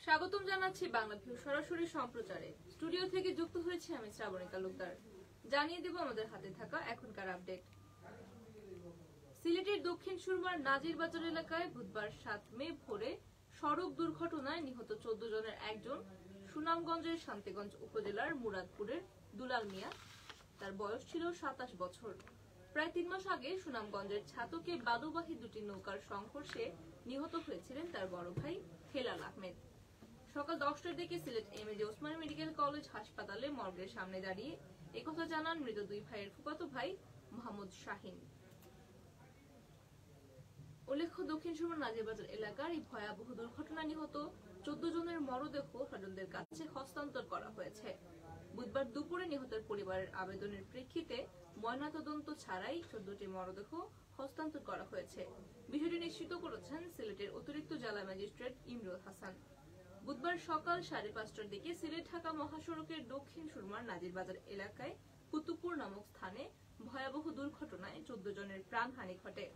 স্বাগতম জানাচ্ছি বাংলাভিউ সরাসরি সম্প্রচারে। স্টুডিও থেকে যুক্ত হয়েছে আমি স.ড়.ক তালুকদার। জানিয়ে দেব আমাদের হাতে থাকা এখনকার আপডেট। সিলেটের দক্ষিণ সুরমার নাজিরবাজার এলাকায় বুধবার 7 মে ভোরে সড়ক দুর্ঘটনায় নিহত 14 জনের একজন সুনামগঞ্জের শান্তিগঞ্জ উপজেলার মুরাদপুরের দুলাল মিয়া। তার বয়স ছিল 27 বছর। প্রায় 3 মাস আগে সুনামগঞ্জের ছাতকে বালুবাহী দুটি নৌকার সংঘর্ষে নিহত হয়েছিলেন তার বড় ভাই হেলাল আহমেদ। সকাল 10টার দিকে Sylhet MAG Osmani medical college হাসপাতালে মর্গের সামনে দাঁড়িয়ে একথা জানান মৃত দুই ভাইয়ের ফুফাতো ভাই মোহাম্মদ শাহিন। উল্লেখ্য, দক্ষিণ সুরমার নাজিরবাজার এলাকার এই ভয়াবহ দুর্ঘটনায় নিহত 14 জনের মরদেহ স্বজনদের কাছে হস্তান্তর করা হয়েছে। বুধবার দুপুরে নিহতের পরিবারের আবেদনের প্রেক্ষিতে ময়নাতদন্ত ছাড়াই 14টি মরদেহ হস্তান্তর করা হয়েছে। বিষয়টি নিশ্চিত করেছেন সিলেটের অতিরিক্ত জেলা ম্যাজিস্ট্রেট ইমরুল হাসান। বুধবার সকাল 5:30টার দিকে সিলেট ঢাকা মহাসড়কের দক্ষিণ সুরমার নাজিরবাজার এলাকায় কুতুবপুর নামক স্থানে ভয়াবহ দুর্ঘটনায় 14 জনের প্রাণহানি ঘটে।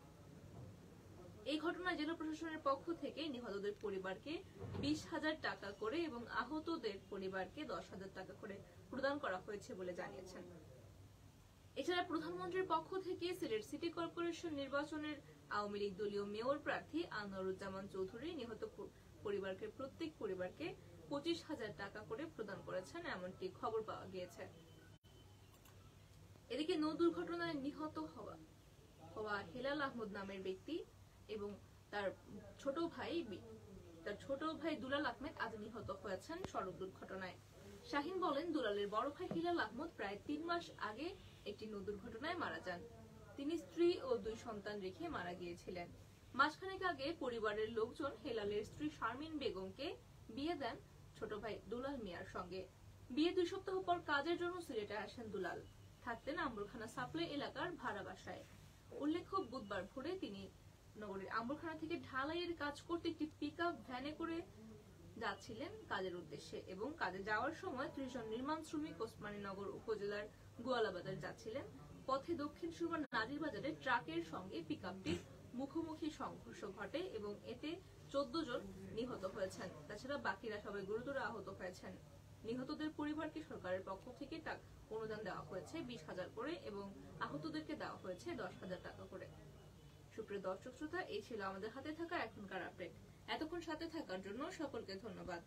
এই ঘটনায় জেলা প্রশাসনের পক্ষ থেকে নিহতদের পরিবারকে 20,000 টাকা করে এবং আহতদের পরিবারকে 10,000 টাকা করে প্রদান করা হয়েছে বলে জানিয়েছেন। এছাড়া প্রধানমন্ত্রীর পক্ষ থেকে সিলেট সিটি কর্পোরেশন নির্বাচনের আওয়ামী লীগ দলীয় মেয়র প্রার্থী আনোয়ারুজ্জামান চৌধুরী নিহত প্রত্যেক পরিবারকে 25,000 টাকা করে প্রদান করেছেন, এমনটি খবর পাওয়া গিয়েছে। এদিকে নৌ দুর্ঘটনায় নিহত হওয়া হেলাল আহমদ নামের ব্যক্তি এবং তার ছোট ভাই দুলাল আহমেদ আজ নিহত হয়েছেন সড়ক দুর্ঘটনায়। শাহিন বলেন, দুলালের বড় ভাই হেলাল আহমদ প্রায় 3 মাস আগে একটি নৌ দুর্ঘটনায় মারা যান। তিনি স্ত্রী ও 2 সন্তান রেখে মারা গিয়েছিলেন। মাসখানেক আগে পরিবারের লোকজন হেলালের স্ত্রী শারমিন বেগমকে বিয়ে দেন ছোট ভাই দুলাল মিয়ার সঙ্গে। বিয়ে 2 সপ্তাহ পর কাজের জন্য সিলেটে আসেন দুলাল। থাকতেন আম্বরখানা সাপ্লাই এলাকার ভাড়া বাসায়। উল্লেখ্য, বুধবার ভোরে তিনি নগরীর আম্বরখানা থেকে ঢালাইয়ের কাজ করতে একটি পিকআপ ভ্যানে করে যাচ্ছিলেন কাজের উদ্দেশ্যে এবং কাজে যাওয়ার সময় 30 জন নির্মাণ শ্রমিক ওসমানীনগর উপজেলার গোয়ালাবাজার যাচ্ছিলেন। পথে দক্ষিণ সুরমার নাজিরবাজারে ট্রাকের সঙ্গে পিকআপটির মুখোমুখি সংঘর্ষ ঘটে এবং এতে 14 জন নিহত হয়েছেন। তাছাড়া বাকিরা সবাই গুরুতর আহত হয়েছেন। নিহতদের পরিবারকে সরকারের পক্ষ থেকে অনুদান দেওয়া হয়েছে 20,000 করে এবং আহতদেরকে দেওয়া হয়েছে 10,000 টাকা করে। সুপ্রিয় দর্শক শ্রোতা, এই ছিল আমাদের হাতে থাকা এখনকার আপডেট। এতক্ষণ সাথে থাকার জন্য সকলকে ধন্যবাদ।